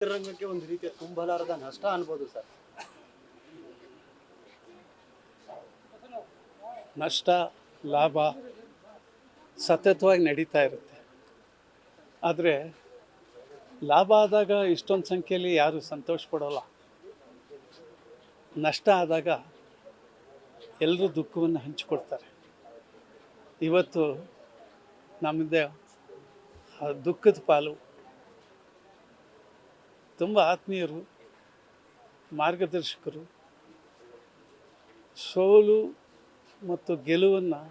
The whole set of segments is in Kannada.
ಚಿತ್ರರಂಗಕ್ಕೆ ಒಂದು ರೀತಿಯ ತುಂಬಲಾರದ ನಷ್ಟ ಅನ್ಬೋದು ಸರ್. ನಷ್ಟ ಲಾಭ ಸತತವಾಗಿ ನಡೀತಾ ಇರುತ್ತೆ. ಆದರೆ ಲಾಭ ಆದಾಗ ಇಷ್ಟೊಂದು ಸಂಖ್ಯೆಯಲ್ಲಿ ಯಾರು ಸಂತೋಷ ಪಡೋಲ್ಲ. ನಷ್ಟ ಆದಾಗ ಎಲ್ಲರೂ ದುಃಖವನ್ನು ಹಂಚಿಕೊಡ್ತಾರೆ. ಇವತ್ತು ನಮ್ಮದೇ ದುಃಖದ ಪಾಲು. ತುಂಬ ಆತ್ಮೀಯರು, ಮಾರ್ಗದರ್ಶಕರು, ಸೋಲು ಮತ್ತು ಗೆಲುವನ್ನು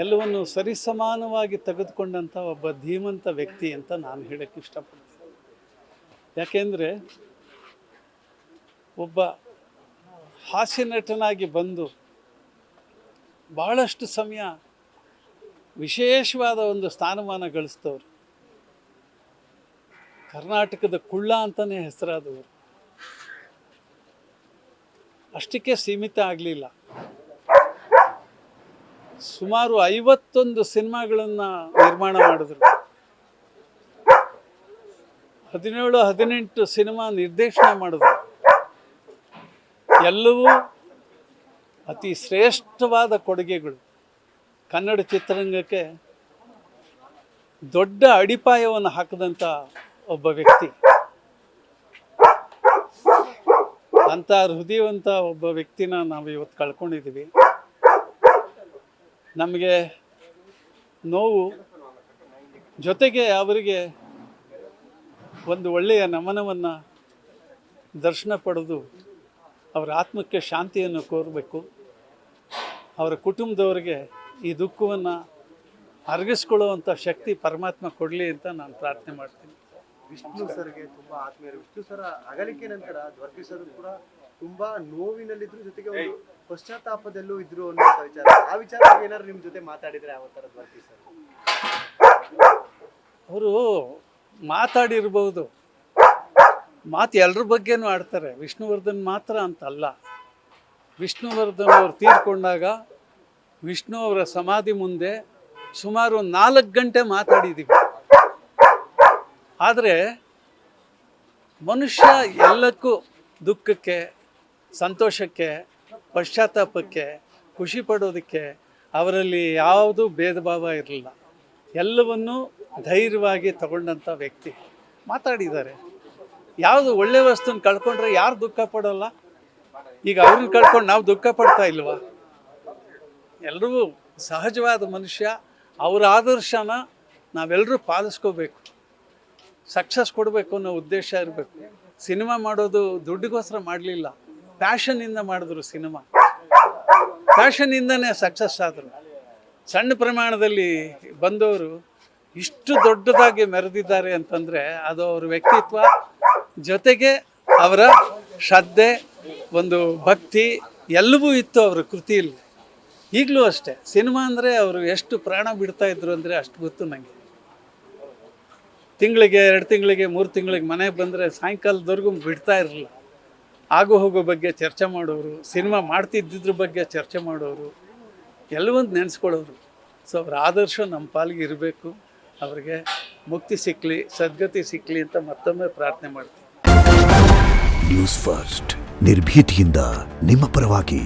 ಎಲ್ಲವನ್ನು ಸರಿಸಮಾನವಾಗಿ ತೆಗೆದುಕೊಂಡಂಥ ಒಬ್ಬ ಧೀಮಂತ ವ್ಯಕ್ತಿ ಅಂತ ನಾನು ಹೇಳೋಕ್ಕೆ ಇಷ್ಟಪಡ್ತೀನಿ. ಯಾಕೆಂದರೆ ಒಬ್ಬ ಹಾಸ್ಯ ನಟನಾಗಿ ಬಂದು ಭಾಳಷ್ಟು ಸಮಯ ವಿಶೇಷವಾದ ಒಂದು ಸ್ಥಾನಮಾನ ಗಳಿಸಿದವರು, ಕರ್ನಾಟಕದ ಕುಳ್ಳ ಅಂತಲೇ ಹೆಸರಾದವರು. ಅಷ್ಟಕ್ಕೆ ಸೀಮಿತ ಆಗಲಿಲ್ಲ. ಸುಮಾರು 51 ಸಿನಿಮಾಗಳನ್ನು ನಿರ್ಮಾಣ ಮಾಡಿದ್ರು. 17-18 ಸಿನಿಮಾ ನಿರ್ದೇಶನ ಮಾಡಿದ್ರು. ಎಲ್ಲವೂ ಅತಿ ಶ್ರೇಷ್ಠವಾದ ಕೊಡುಗೆಗಳು. ಕನ್ನಡ ಚಿತ್ರರಂಗಕ್ಕೆ ದೊಡ್ಡ ಅಡಿಪಾಯವನ್ನು ಹಾಕಿದಂಥ ಒಬ್ಬ ವ್ಯಕ್ತಿ. ಅಂಥ ಹೃದಯವಂತ ಒಬ್ಬ ವ್ಯಕ್ತಿನ ನಾವು ಇವತ್ತು ಕಳ್ಕೊಂಡಿದ್ದೀವಿ. ನಮಗೆ ನೋವು, ಜೊತೆಗೆ ಅವರಿಗೆ ಒಂದು ಒಳ್ಳೆಯ ನಮನವನ್ನು ದರ್ಶನ ಪಡೆದು ಅವರ ಆತ್ಮಕ್ಕೆ ಶಾಂತಿಯನ್ನು ಕೋರಬೇಕು. ಅವರ ಕುಟುಂಬದವರಿಗೆ ಈ ದುಃಖವನ್ನು ಅರಗಿಸ್ಕೊಳ್ಳುವಂಥ ಶಕ್ತಿ ಪರಮಾತ್ಮ ಕೊಡಲಿ ಅಂತ ನಾನು ಪ್ರಾರ್ಥನೆ ಮಾಡ್ತೀನಿ. ವಿಷ್ಣು ಸರ್ಗೆ ತುಂಬ ಆತ್ಮೀಯರು. ವಿಷ್ಣು ಸರ್ ಅಗಲಿಕೆ ನಂತರ ದ್ವಾರಕಿ ಸರ್ ಕೂಡ ತುಂಬ ನೋವಿನಲ್ಲಿದ್ರು, ಜೊತೆಗೆ ಒಂದು ಪಶ್ಚಾತ್ತಾಪದಲ್ಲೂ ಇದ್ರು ಅನ್ನೋ ವಿಚಾರ. ಆ ವಿಚಾರವಾಗಿ ಏನಾದ್ರು ನಿಮ್ಮ ಜೊತೆ ಮಾತಾಡಿದ್ರೆ ಯಾವ ಥರ ದ್ವಾರಕಿ ಸರ್? ಅವರು ಮಾತಾಡಿರ್ಬೋದು, ಮಾತು ಎಲ್ಲರ ಬಗ್ಗೆನೂ ಆಡ್ತಾರೆ. ವಿಷ್ಣುವರ್ಧನ್ ಮಾತ್ರ ಅಂತಲ್ಲ. ವಿಷ್ಣುವರ್ಧನ್ ಅವರು ತೀರ್ಕೊಂಡಾಗ ವಿಷ್ಣು ಅವರ ಸಮಾಧಿ ಮುಂದೆ ಸುಮಾರು 4 ಗಂಟೆ ಮಾತಾಡಿದ್ದೀವಿ. ಆದರೆ ಮನುಷ್ಯ ಎಲ್ಲಕ್ಕೂ ದುಃಖಕ್ಕೆ, ಸಂತೋಷಕ್ಕೆ, ಪಶ್ಚಾತ್ತಾಪಕ್ಕೆ, ಖುಷಿ ಪಡೋದಕ್ಕೆ ಅವರಲ್ಲಿ ಯಾವುದೂ ಭೇದ ಭಾವ ಇರಲಿಲ್ಲ. ಎಲ್ಲವನ್ನೂ ಧೈರ್ಯವಾಗಿ ತಗೊಂಡಂಥ ವ್ಯಕ್ತಿ. ಮಾತಾಡಿದ್ದಾರೆ. ಯಾವುದು ಒಳ್ಳೆಯ ವಸ್ತುನ ಕಳ್ಕೊಂಡ್ರೆ ಯಾರು ದುಃಖ ಪಡೋಲ್ಲ? ಈಗ ಅವ್ರನ್ನ ಕಳ್ಕೊಂಡು ನಾವು ದುಃಖ ಪಡ್ತಾ ಇಲ್ವಾ? ಎಲ್ಲರೂ ಸಹಜವಾದ ಮನುಷ್ಯ. ಅವರ ಆದರ್ಶನ ನಾವೆಲ್ಲರೂ ಪಾಲಿಸ್ಕೋಬೇಕು. ಸಕ್ಸಸ್ ಕೊಡಬೇಕು ಅನ್ನೋ ಉದ್ದೇಶ ಇರಬೇಕು. ಸಿನಿಮಾ ಮಾಡೋದು ದುಡ್ಡಿಗೋಸ್ಕರ ಮಾಡಲಿಲ್ಲ, ಪ್ಯಾಷನ್ನಿಂದ ಮಾಡಿದ್ರು. ಸಿನಿಮಾ ಪ್ಯಾಷನ್ನಿಂದನೇ ಸಕ್ಸಸ್ ಆದರು. ಸಣ್ಣ ಪ್ರಮಾಣದಲ್ಲಿ ಬಂದವರು ಇಷ್ಟು ದೊಡ್ಡದಾಗಿ ಮೆರೆದಿದ್ದಾರೆ ಅಂತಂದರೆ ಅದು ಅವ್ರ ವ್ಯಕ್ತಿತ್ವ, ಜೊತೆಗೆ ಅವರ ಶ್ರದ್ಧೆ, ಒಂದು ಭಕ್ತಿ ಎಲ್ಲವೂ ಇತ್ತು ಅವರ ಕೃತಿಯಲ್ಲಿ. ಈಗಲೂ ಅಷ್ಟೇ. ಸಿನಿಮಾ ಅಂದರೆ ಅವರು ಎಷ್ಟು ಪ್ರಾಣ ಬಿಡ್ತಾಯಿದ್ರು ಅಂದರೆ ಅಷ್ಟು ಗೊತ್ತು ನನಗೆ. ತಿಂಗಳಿಗೆ, 2 ತಿಂಗಳಿಗೆ, 3 ತಿಂಗಳಿಗೆ ಮನೆಗೆ ಬಂದರೆ ಸಾಯಂಕಾಲದವರೆಗೂ ಬಿಡ್ತಾ ಇರಲಿಲ್ಲ. ಆಗು ಹೋಗೋ ಬಗ್ಗೆ ಚರ್ಚೆ ಮಾಡೋರು, ಸಿನಿಮಾ ಮಾಡ್ತಿದ್ದಿದ್ರ ಬಗ್ಗೆ ಚರ್ಚೆ ಮಾಡೋರು, ಎಲ್ಲವೊಂದು ನೆನೆಸ್ಕೊಳ್ಳೋರು. ಸೊ ಅವರ ಆದರ್ಶ ನಮ್ಮ ಪಾಲಿಗೆ ಇರಬೇಕು. ಅವರಿಗೆ ಮುಕ್ತಿ ಸಿಕ್ಕಲಿ, ಸದ್ಗತಿ ಸಿಕ್ಕಲಿ ಅಂತ ಮತ್ತೊಮ್ಮೆ ಪ್ರಾರ್ಥನೆ ಮಾಡ್ತೀನಿ. ನ್ಯೂಸ್ ಫಸ್ಟ್, ನಿರ್ಭೀತಿಯಿಂದ ನಿಮ್ಮ ಪರವಾಗಿ.